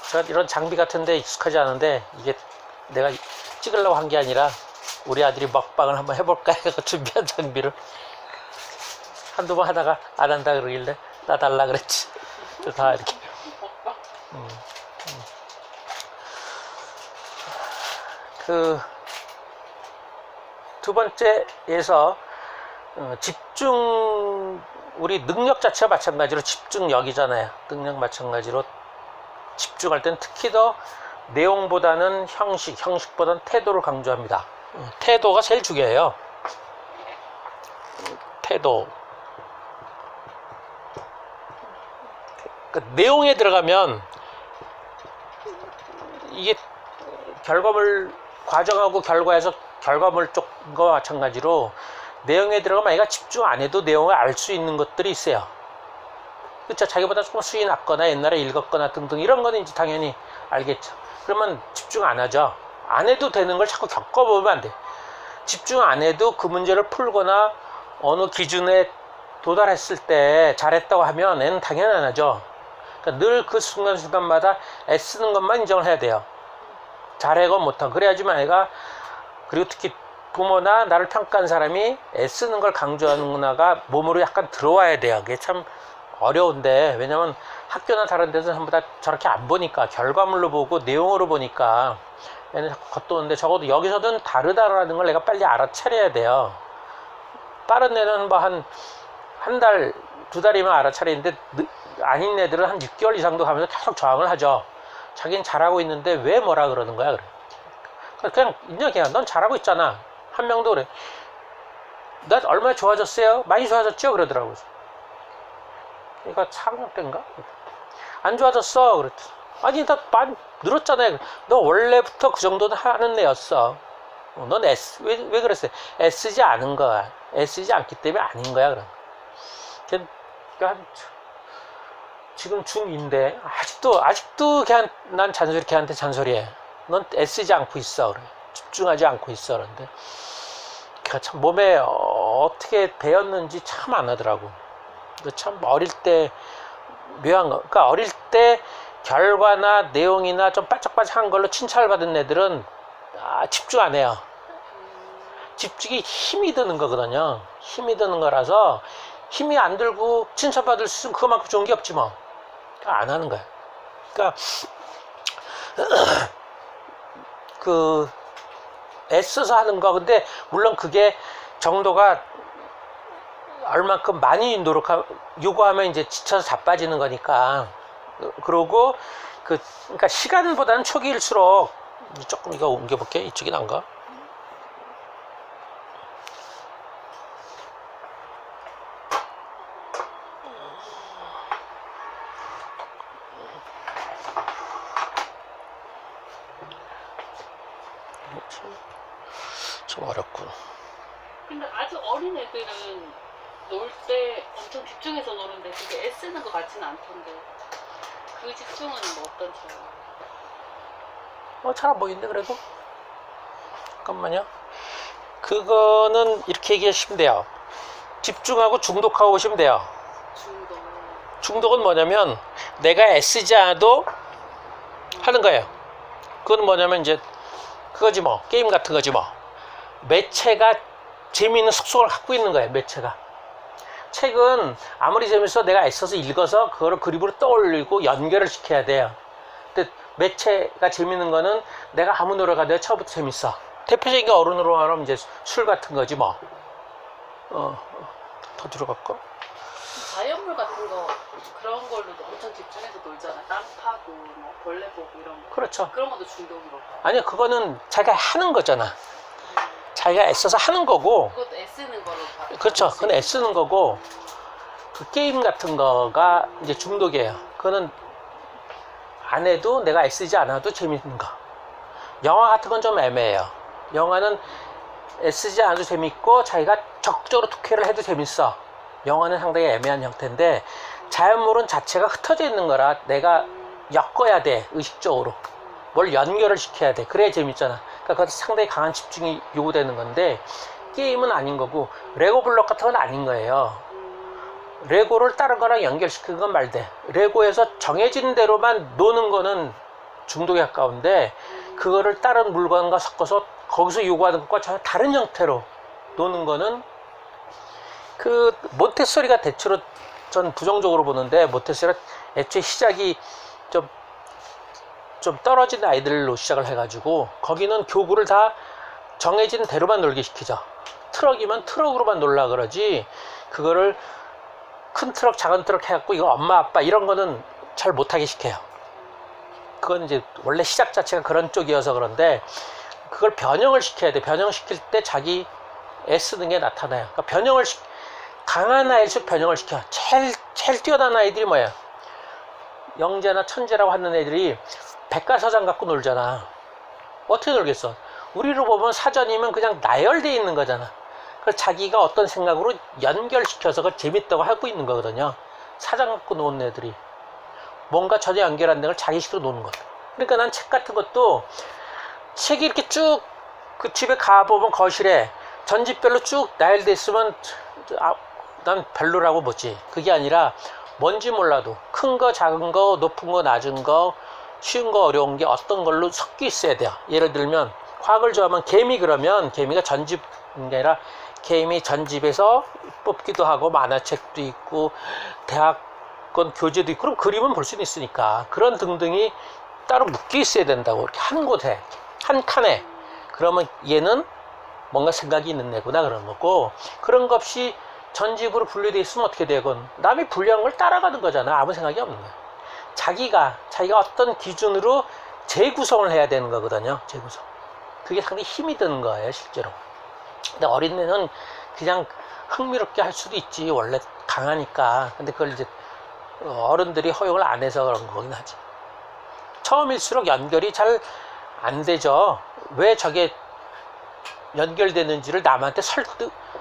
제가 이런 장비 같은데 익숙하지 않은데 이게 내가 찍으려고 한 게 아니라 우리 아들이 먹방을 한번 해볼까 해서 준비한 장비를 한두 번 하다가 안 한다 그러길래 나 달라 그랬지. 다 이렇게. 그 두 번째에서 집중, 우리 능력 자체가 마찬가지로 집중력이잖아요. 능력 마찬가지로 집중할 땐 특히 더 내용보다는 형식보다는 태도를 강조합니다. 태도가 제일 중요해요. 태도. 그러니까 내용에 들어가면 이게 과정하고 결과에서 결과물 쪽과 마찬가지로 내용에 들어가면 아이가 집중 안 해도 내용을 알 수 있는 것들이 있어요. 그렇죠. 자기보다 조금 수위 낮거나 옛날에 읽었거나 등등 이런 거는 이제 당연히 알겠죠. 그러면 집중 안 하죠. 안 해도 되는 걸 자꾸 겪어보면 안 돼. 집중 안 해도 그 문제를 풀거나 어느 기준에 도달했을 때 잘했다고 하면 애는 당연히 안 하죠. 그러니까 늘 그 순간순간마다 애쓰는 것만 인정을 해야 돼요. 잘하건 못하건. 그래야지만 애가, 그리고 특히 부모나 나를 평가하는 사람이 애쓰는 걸 강조하는구나가 몸으로 약간 들어와야 돼요. 그게 참 어려운데, 왜냐면 학교나 다른 데서는 전부 다 저렇게 안 보니까, 결과물로 보고 내용으로 보니까 얘는 자꾸 겉도는데, 적어도 여기서는 다르다라는 걸 내가 빨리 알아차려야 돼요. 빠른 애는 뭐 한 달, 두 달이면 알아차리는데 아닌 애들은 한 6개월 이상도 가면서 계속 저항을 하죠. 자기는 잘하고 있는데 왜 뭐라 그러는 거야, 그래. 그냥 인정해. 넌 잘하고 있잖아. 한 명도 그래. 나 얼마나 좋아졌어요? 많이 좋아졌죠? 그러더라고요. 얘가 4학년 때인가? 안 좋아졌어. 그랬더니. 아니, 나 많이 늘었잖아요. 너 원래부터 그 정도는 하는 애였어. 넌 왜 그랬어요? 애쓰지 않은 거야. 애쓰지 않기 때문에 아닌 거야, 그럼. 그러니까 지금 중2인데 아직도 걔한, 난 걔한테 잔소리해. 넌 애쓰지 않고 있어. 그래. 집중하지 않고 있어. 그런데 걔가 참 몸에 어떻게 배웠는지 참 안 하더라고. 참 어릴 때 묘한 거. 그러니까 어릴 때 결과나 내용이나 좀 반짝반짝한 걸로 칭찬을 받은 애들은 집중 안 해요. 집중이 힘이 드는 거거든요. 힘이 드는 거라서 힘이 안 들고 칭찬받을 수 있으면 그만큼 좋은 게 없지 뭐. 그러니까 안 하는 거야. 그러니까 그 애써서 하는 거. 근데 물론 그게 정도가 얼만큼 많이 요구하면 이제 지쳐서 자빠지는 거니까. 그러고 그러니까 시간보다는 초기일수록 조금 이거 옮겨볼게. 이쪽이 난가? 좀 어렵군. 근데 아주 어린 애들은 놀 때 엄청 집중해서 노는데 그게 애쓰는 것 같지는 않던데 그 집중은 뭐 어떤지. 잘 안 보이는데 그래도? 잠깐만요. 그거는 이렇게 얘기하시면 돼요. 집중하고 중독하고 보시면 돼요. 중독은 뭐냐면 내가 애쓰지 않아도 하는 거예요. 그건 뭐냐면 이제 그거지 뭐. 게임 같은 거지 뭐. 매체가 재미있는 속성을 갖고 있는 거예요. 매체가. 책은 아무리 재밌어 내가 애써서 읽어서 그거를 그림으로 떠올리고 연결을 시켜야 돼요. 근데 매체가 재밌는 거는 내가 아무 노래가 내가 처음부터 재밌어. 대표적인 게 어른으로 말하면 이제 술 같은 거지 뭐. 더 들어갈까? 자연물 같은 거 그런 걸로도 엄청 집중해서 놀잖아. 땅 파고 뭐 벌레 보고 이런 거. 그렇죠. 그런 것도 중독으로. 아니요, 그거는 자기가 하는 거잖아. 자기가 애써서 하는 거고. 그것도 애쓰는 걸로 봐. 그렇죠. 그건 애쓰는 거고. 그 게임 같은 거가 이제 중독이에요. 그거는 안 해도 내가 애쓰지 않아도 재밌는 거. 영화 같은 건 좀 애매해요. 영화는 애쓰지 않아도 재밌고 자기가 적극적으로 독해를 해도 재밌어. 영화는 상당히 애매한 형태인데 자연물은 자체가 흩어져 있는 거라 내가 엮어야 돼. 의식적으로 뭘 연결을 시켜야 돼. 그래야 재밌잖아. 그러니까 그것도 상당히 강한 집중이 요구되는 건데 게임은 아닌 거고 레고 블록 같은 건 아닌 거예요. 레고를 다른 거랑 연결시키는 건 말돼. 레고에서 정해진 대로만 노는 거는 중독에 가까운데 그거를 다른 물건과 섞어서 거기서 요구하는 것과 전혀 다른 형태로 노는 거는 그 몬테소리가 대체로 전 부정적으로 보는데, 몬테소리가 애초에 시작이 좀 떨어진 아이들로 시작을 해가지고 거기는 교구를 다 정해진 대로만 놀게 시키죠. 트럭이면 트럭으로만 놀라 그러지, 그거를 큰 트럭 작은 트럭 해갖고 이거 엄마 아빠 이런 거는 잘 못하게 시켜요. 그건 이제 원래 시작 자체가 그런 쪽이어서 그런데 그걸 변형을 시켜야 돼. 변형시킬 때 자기 애쓰는 게 나타나요. 그러니까 강한 아이일수록 변형을 시켜. 제일 뛰어난 아이들이 뭐야? 영재나 천재라고 하는 애들이 백과사전 갖고 놀잖아. 어떻게 놀겠어? 우리로 보면 사전이면 그냥 나열되어 있는 거잖아. 그걸 자기가 어떤 생각으로 연결시켜서 그걸 재밌다고 하고 있는 거거든요. 사전 갖고 노는 애들이 뭔가 전혀 연결 안 되는 걸 자기식으로 노는 거야. 그러니까 난 책 같은 것도, 책이 이렇게 쭉 그 집에 가보면 거실에 전집별로 쭉 나열돼 있으면 난 별로라고 보지. 그게 아니라 뭔지 몰라도 큰 거 작은 거 높은 거 낮은 거 쉬운 거 어려운 게 어떤 걸로 섞여 있어야 돼요. 예를 들면 과학을 좋아하면 개미, 그러면 개미가 전집인 게 아니라 개미 전집에서 뽑기도 하고 만화책도 있고 대학원 교재도 있고, 그럼 그림은 볼 수는 있으니까 그런 등등이 따로 묶여 있어야 된다고. 이렇게 한 곳에 한 칸에. 그러면 얘는 뭔가 생각이 있는 애구나 그런 거고, 그런 것 없이 전집으로 분류되어 있으면 어떻게 되건 남이 분류한 걸 따라가는 거잖아. 아무 생각이 없는 거야. 자기가 어떤 기준으로 재구성을 해야 되는 거거든요. 재구성. 그게 상당히 힘이 드는 거예요, 실제로. 근데 어린애는 그냥 흥미롭게 할 수도 있지. 원래 강하니까. 근데 그걸 이제 어른들이 허용을 안 해서 그런 거긴 하지. 처음일수록 연결이 잘 안 되죠. 왜 저게 연결되는지를 남한테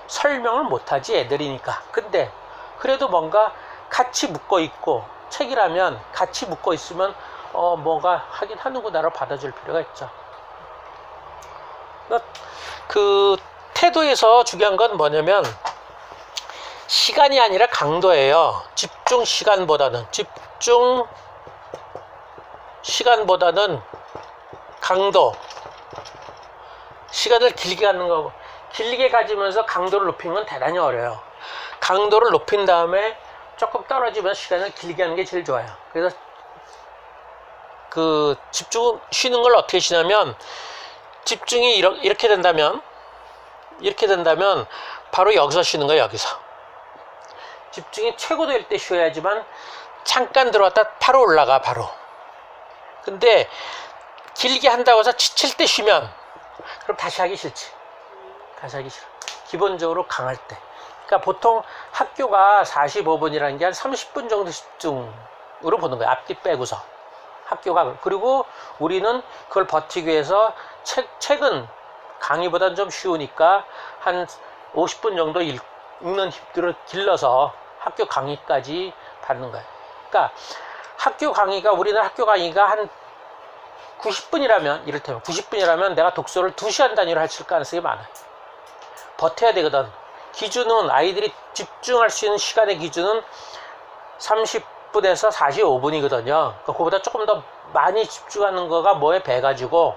설명을 못하지, 애들이니까. 근데 그래도 뭔가 같이 묶어 있고, 책이라면 같이 묶어 있으면 뭐가 하긴 하는구나로 받아줄 필요가 있죠. 그 태도에서 중요한 건 뭐냐면 시간이 아니라 강도예요. 집중 시간보다는 강도. 시간을 길게 갖는 거, 길게 가지면서 강도를 높이는 건 대단히 어려워요. 강도를 높인 다음에 조금 떨어지면서 시간을 길게 하는 게 제일 좋아요. 그래서 그 집중 쉬는 걸 어떻게 쉬냐면, 집중이 이렇게 된다면 바로 여기서 쉬는 거예요. 여기서 집중이 최고될 때 쉬어야지만 잠깐 들어왔다 바로 올라가. 바로. 근데 길게 한다고 해서 지칠 때 쉬면 그럼 다시 하기 싫지. 다시 하기 싫어. 기본적으로 강할 때. 그러니까 보통 학교가 45분이라는 게 한 30분 정도 집중으로 보는 거예요. 앞뒤 빼고서. 학교가. 그리고 우리는 그걸 버티기 위해서 책은 강의보다는 좀 쉬우니까 한 50분 정도 읽는 힘들을 길러서 학교 강의까지 받는 거예요. 그러니까 우리는 학교 강의가 한 90분이라면, 이를테면 90분이라면 내가 독서를 2시간 단위로 할 가능성이 많아요. 버텨야 되거든. 기준은, 아이들이 집중할 수 있는 시간의 기준은 30분에서 45분이거든요. 그거보다 조금 더 많이 집중하는 거가 뭐에 배가지고,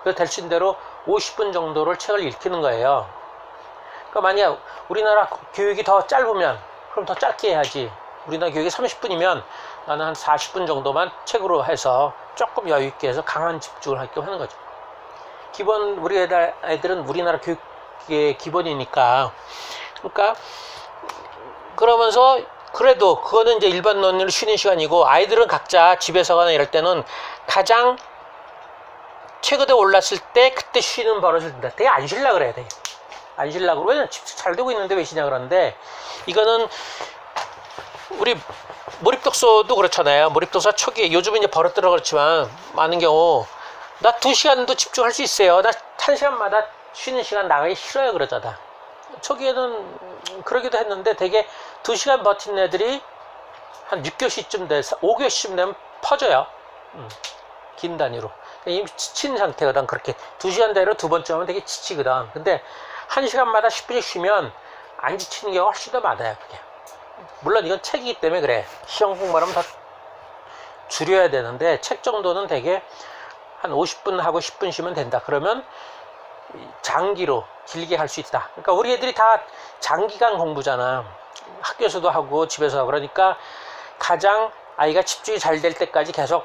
그래서 될 수 있는 대로 50분 정도를 책을 읽히는 거예요. 그러니까 만약 우리나라 교육이 더 짧으면 그럼 더 짧게 해야지. 우리나라 교육이 30분이면 나는 한 40분 정도만 책으로 해서 조금 여유 있게 해서 강한 집중을 할게 하는 거죠. 기본 우리 애들은 우리나라 교육의 기본이니까. 그러니까 그러면서 그래도 그거는 이제 일반 논리로 쉬는 시간이고, 아이들은 각자 집에서거나 이럴 때는 가장 최고대 올랐을 때 그때 쉬는 버릇을 든다. 되게 안 쉬려 그래야 돼. 안 쉬려고. 왜냐면 집중 잘 되고 있는데 왜 쉬냐 그러는데, 이거는 우리 몰입독서도 그렇잖아요. 몰입독서 초기에, 요즘은 이제 버릇들어 그렇지만 많은 경우 나 2시간도 집중할 수 있어요. 나 1시간마다 쉬는 시간 나가기 싫어요 그러잖아. 초기에는 그러기도 했는데 되게 2시간 버틴 애들이 한 6교시쯤 돼서 5교시쯤 되면 퍼져요. 긴 단위로. 이미 지친 상태거든. 그렇게 2시간 대로 두 번째 하면 되게 지치거든. 근데 1시간마다 10분씩 쉬면 안 지치는 경우가 훨씬 더 많아요. 그게. 물론 이건 책이기 때문에 그래. 시험 공부하면 더 줄여야 되는데 책 정도는 되게 한 50분 하고 10분 쉬면 된다. 그러면 장기로 길게 할 수 있다. 그러니까 우리 애들이 다 장기간 공부잖아. 학교에서도 하고 집에서 하고. 그러니까 가장 아이가 집중이 잘 될 때까지 계속,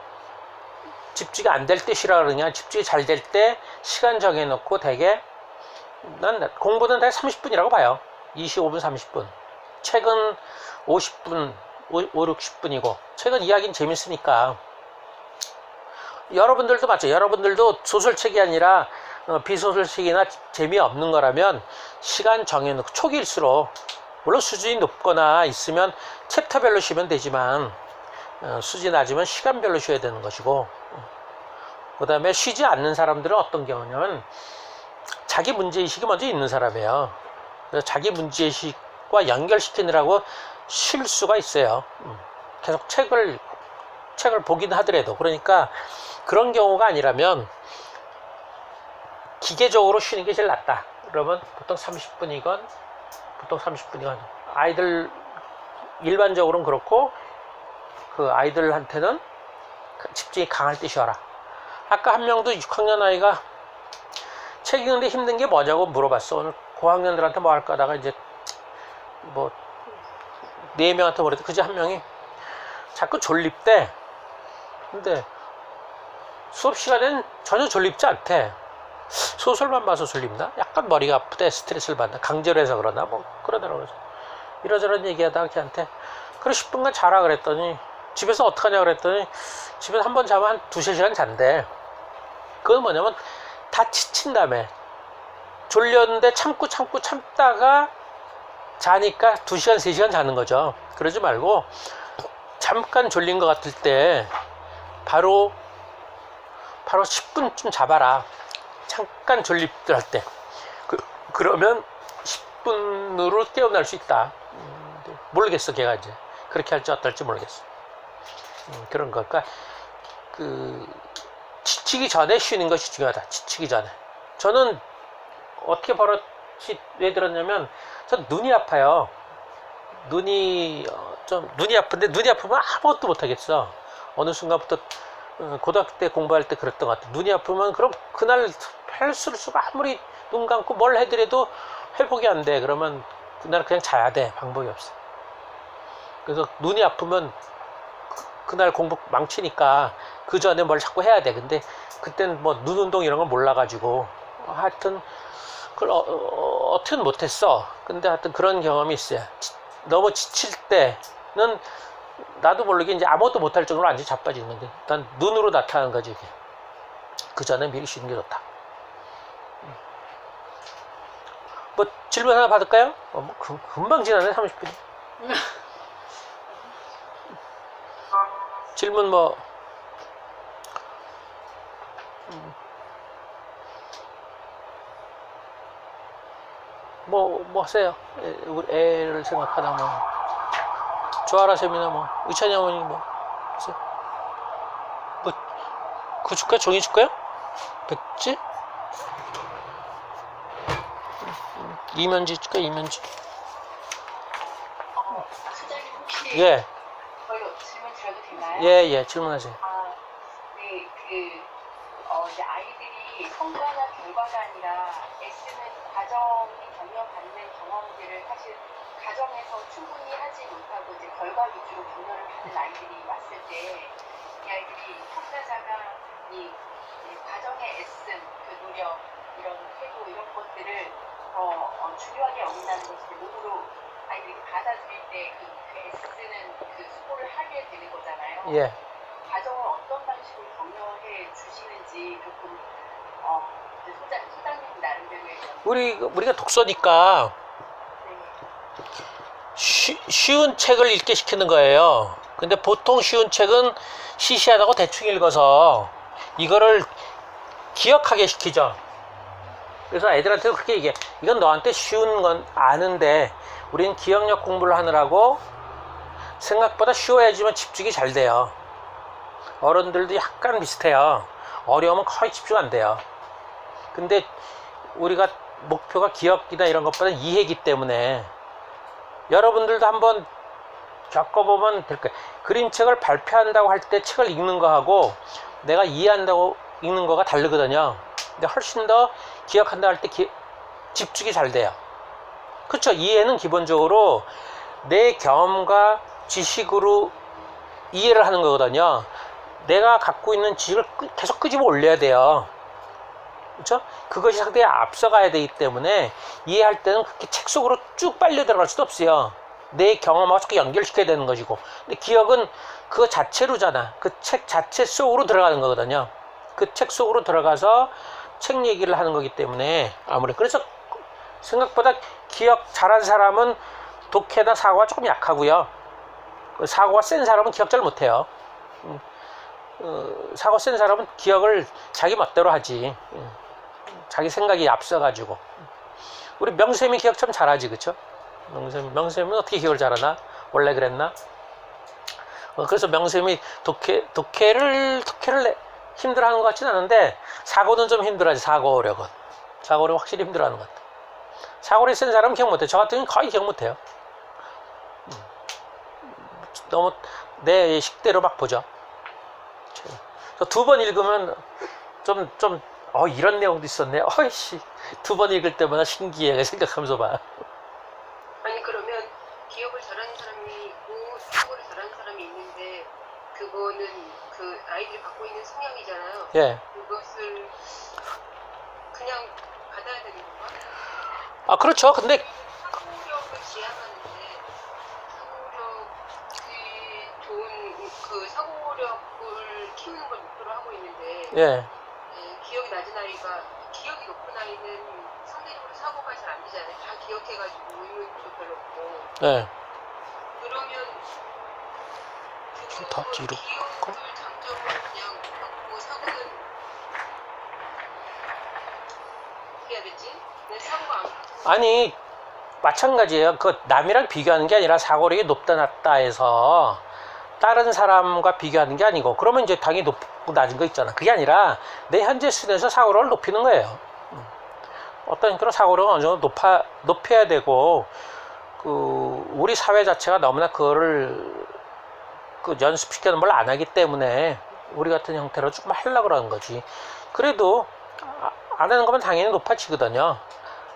집중이 안 될 때 쉬라 그러냐, 집중이 잘 될 때 시간 정해놓고 되게, 난 공부는 다 30분이라고 봐요. 25분 30분. 책은 50분 5, 60분이고 책은 이야기는 재밌으니까. 여러분들도 맞죠. 여러분들도 소설책이 아니라 비소설책이나 재미없는 거라면 시간 정해놓고, 초기일수록 물론 수준이 높거나 있으면 챕터별로 쉬면 되지만 수준이 낮으면 시간별로 쉬어야 되는 것이고, 그 다음에 쉬지 않는 사람들은 어떤 경우냐면 자기 문제의식이 먼저 있는 사람이에요. 그래서 자기 문제의식과 연결시키느라고 쉴 수가 있어요. 계속 책을 보긴 하더라도. 그러니까 그런 경우가 아니라면 기계적으로 쉬는 게 제일 낫다. 그러면 보통 30분이건 아이들 일반적으로는 그렇고, 그 아이들한테는 집중이 강할 때 쉬어라. 아까 한 명도 6학년 아이가 책 읽는데 힘든 게 뭐냐고 물어봤어. 오늘 고학년들한테 뭐 할까 하다가 이제 뭐 4명한테 물었더니 그제 한 명이 자꾸 졸립대. 근데 수업 시간엔 전혀 졸립지 않대. 소설만 봐서 졸립나? 약간 머리가 아프대, 스트레스를 받나, 강제로 해서 그러나, 뭐 그러더라고요. 이러저런 얘기하다가 걔한테 그래 10분간 자라 그랬더니, 집에서 어떡하냐 그랬더니 집에서 한 번 자면 한 2-3시간 잔대. 그건 뭐냐면 다 지친 다음에, 졸렸는데 참다가 자니까 2시간 3시간 자는 거죠. 그러지 말고 잠깐 졸린 것 같을 때 바로 10분쯤 잡아라. 잠깐 졸립들 때. 그러면 10분으로 깨어날 수 있다. 모르겠어, 걔가 이제 그렇게 할지 어떨지 모르겠어. 그런 걸까. 지치기 전에 쉬는 것이 중요하다. 지치기 전에. 저는 어떻게 버릇이 왜 들었냐면, 전 눈이 아파요. 눈이 아픈데, 눈이 아프면 아무것도 못하겠어. 어느 순간부터 고등학교 때 공부할 때 그랬던 것 같아. 눈이 아프면 그럼 그날 헬스를 아무리 눈 감고 뭘 해더라도 회복이 안 돼. 그러면 그날 그냥 자야 돼. 방법이 없어. 그래서 눈이 아프면 그날 공부 망치니까 그 전에 뭘 자꾸 해야 돼. 근데 그땐 뭐 눈 운동 이런 걸 몰라가지고 하여튼 그걸 어떻게든 못했어. 근데 하여튼 그런 경험이 있어요. 너무 지칠 때는 나도 모르게 이제 아무것도 못할 정도로 완전히 자빠지는 건데, 일단 눈으로 나타나는 거지. 이게. 그 전에 미리 쉬는 게 좋다. 뭐 질문 하나 받을까요? 뭐 금방 지나네, 30분이. 질문 뭐 하세요. 우리 애를 생각하다 뭐 조아라 쌤이나 뭐 의찬이 어머니 뭐 하세요. 뭐 그거 줄까요? 종이 줄까요? 백지? 이면지 줄까요? 이면지? 소장님 혹시 예. 저희 질문 드려도 되나요? 예, 질문하세요. 네, 이제 아이들이 성과나 결과가 아니라 애쓰는 과정이 격려받는 경험들을 사실 가정에서 충분히 하지 못하고 이제 결과 위주로 격려를 받는 아이들이 왔을 때, 이 아이들이 참가자가 이 과정에 애쓴 그 노력, 이런 태도, 이런 것들을 더 중요하게 여긴다는 것을 몸으로 아이들이 받아들일 때 그 애쓰는 그 수고를 하게 되는 거잖아요. 예. 과정을 어떤 방식으로 격려해 주시는지 조금 소장님 나름대로의 우리가 독서니까 네. 쉬운 책을 읽게 시키는 거예요. 근데 보통 쉬운 책은 시시하다고 대충 읽어서 이거를 기억하게 시키죠. 그래서 애들한테도 그렇게 얘기해. 이건 너한테 쉬운 건 아는데 우린 기억력 공부를 하느라고 생각보다 쉬워야지만 집중이 잘 돼요. 어른들도 약간 비슷해요. 어려우면 거의 집중 안 돼요. 근데 우리가 목표가 기억이나 이런 것보다 이해이기 때문에, 여러분들도 한번 겪어보면 될 거예요. 그림책을 발표한다고 할 때 책을 읽는 거하고 내가 이해한다고 읽는 거가 다르거든요. 근데 훨씬 더 기억한다 할 때 집중이 잘 돼요. 그렇죠. 이해는 기본적으로 내 경험과 지식으로 이해를 하는 거거든요. 내가 갖고 있는 지식을 계속 끄집어 올려야 돼요. 그렇죠? 그것이 상대에 앞서가야 되기 때문에 이해할 때는 그렇게 책 속으로 쭉 빨려 들어갈 수도 없어요. 내 경험하고 자꾸 연결시켜야 되는 것이고. 근데 기억은 그거 자체로잖아. 그 책 자체 속으로 들어가는 거거든요. 그 책 속으로 들어가서 책 얘기를 하는 거기 때문에 아무래도 그래서 생각보다 기억 잘한 사람은 독해나 사고가 조금 약하고요. 사고가 센 사람은 기억 잘 못해요. 사고 센 사람은 기억을 자기 멋대로 하지. 자기 생각이 앞서가지고. 우리 명쌤이 기억 참 잘하지, 그쵸? 명쌤은 어떻게 기억을 잘하나? 원래 그랬나? 그래서 명쌤이 독해를 힘들어하는 것 같지는 않은데 사고는 좀 힘들어하지. 사고력은 확실히 힘들어하는 것 같아. 사고를 센 사람은 기억 못해. 저 같은 경우는 거의 기억 못해요. 너무 내 식대로 막 보죠. 두 번 읽으면 이런 내용도 있었네. 어이씨, 두 번 읽을 때마다 신기해 생각하면서 봐. 아니 그러면 기억을 잘하는 사람이 있고 사고를 잘하는 사람이 있는데 그거는 그 아이들이 갖고 있는 성향이잖아요. 예. 그것을 그냥 받아야 되는 건가? 아, 그렇죠. 근데 사고력을 지향하는데 사고력이 좋은 그 사고력을 키우는 걸 목표로 하고 있는데 예. 기억이 낮은 아이가 기억이 높은 아이는 상대적으로 사고가 잘 안 되잖아요. 다 기억해가지고 의문도 별로 없고. 예. 그러면 다 뒤로 기억을 장점을 그냥 갖고 사고는 어떻게 해야 되지? 내 사고가 안 아니 마찬가지예요. 그 남이랑 비교하는 게 아니라 사고력이 높다 낮다 해서 다른 사람과 비교하는 게 아니고 그러면 이제 당연히 높고 낮은 거 있잖아. 그게 아니라 내 현재 수준에서 사고력을 높이는 거예요. 어떤 그런 사고력은 어느 정도 높여야 되고 우리 사회 자체가 너무나 그거를 연습시키는 걸 안 하기 때문에 우리 같은 형태로 조금 하려고 그러는 거지. 그래도 안 하는 거면 당연히 높아지거든요.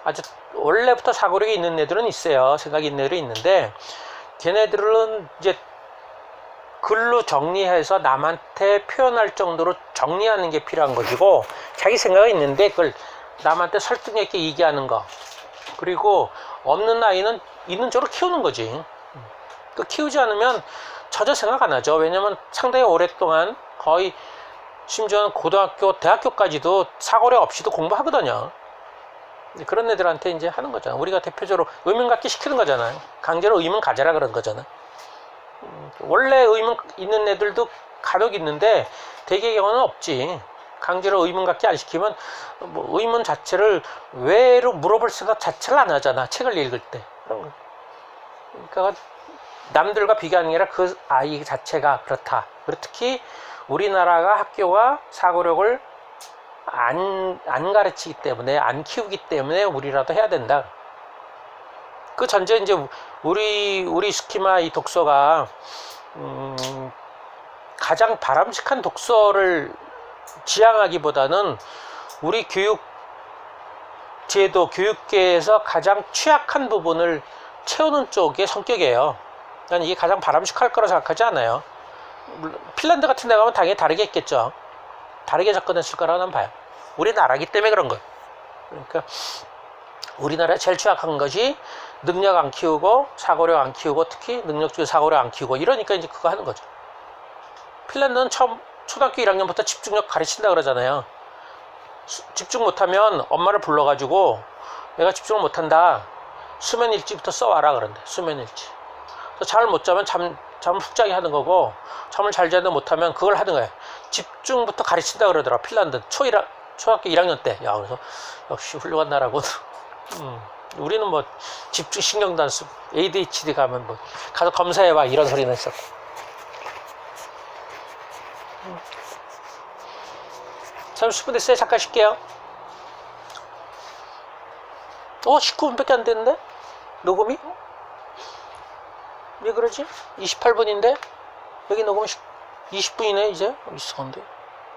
아주 원래부터 사고력이 있는 애들은 있어요. 생각이 있는 애들이 있는데 걔네들은 이제 글로 정리해서 남한테 표현할 정도로 정리하는 게 필요한 것이고 자기 생각이 있는데 그걸 남한테 설득력 있게 얘기하는 거 그리고 없는 아이는 있는 쪽으로 키우는 거지. 그 키우지 않으면 전혀 생각 안 하죠. 왜냐면 상당히 오랫동안 거의 심지어는 고등학교, 대학교까지도 사고력 없이도 공부하거든요. 그런 애들한테 이제 하는 거잖아. 우리가 대표적으로 의문 갖기 시키는 거잖아요. 강제로 의문 가져라 그런 거잖아. 원래 의문 있는 애들도 간혹 있는데 대개의 경우는 없지. 강제로 의문 갖기 안 시키면 뭐 의문 자체를 왜로 물어볼 생각 자체를 안 하잖아. 책을 읽을 때. 그러니까 남들과 비교하는 게 아니라 그 아이 자체가 그렇다. 그리고 특히 우리나라가 학교가 사고력을 안 가르치기 때문에 안 키우기 때문에 우리라도 해야 된다. 그 전제 이제 우리 스키마 이 독서가 가장 바람직한 독서를 지향하기보다는 우리 교육 제도 교육계에서 가장 취약한 부분을 채우는 쪽의 성격이에요. 난 이게 가장 바람직할 거라 생각하지 않아요. 핀란드 같은 데 가면 당연히 다르게 했겠죠. 다르게 접근했을 거라고 난 봐요. 우리나라기 때문에 그런 거예요. 그러니까 우리나라에 제일 취약한 것이 능력 안 키우고 사고력 안 키우고 특히 능력 중에 사고력 안 키우고 이러니까 이제 그거 하는 거죠. 핀란드는 처음 초등학교 1학년부터 집중력 가르친다 그러잖아요. 집중 못하면 엄마를 불러가지고 내가 집중을 못한다. 수면일지부터 써와라 그런데 수면일지. 잠을 못 자면 잠을 푹 자게 하는 거고 잠을 잘 자도 못하면 그걸 하는 거예요. 집중부터 가르친다 그러더라. 핀란드 초등학교 1학년 때. 야 그래서 역시 훌륭한 나라고. 우리는 뭐 집중 신경도 안 쓰고 ADHD 가면 뭐 가서 검사해봐 이런 소리는 했었고. 30분 됐어요. 잠깐 쉴게요. 19분밖에 안 됐는데? 녹음이? 왜 그러지? 28분인데 여기 녹음 20분이네 이제. 이상한데.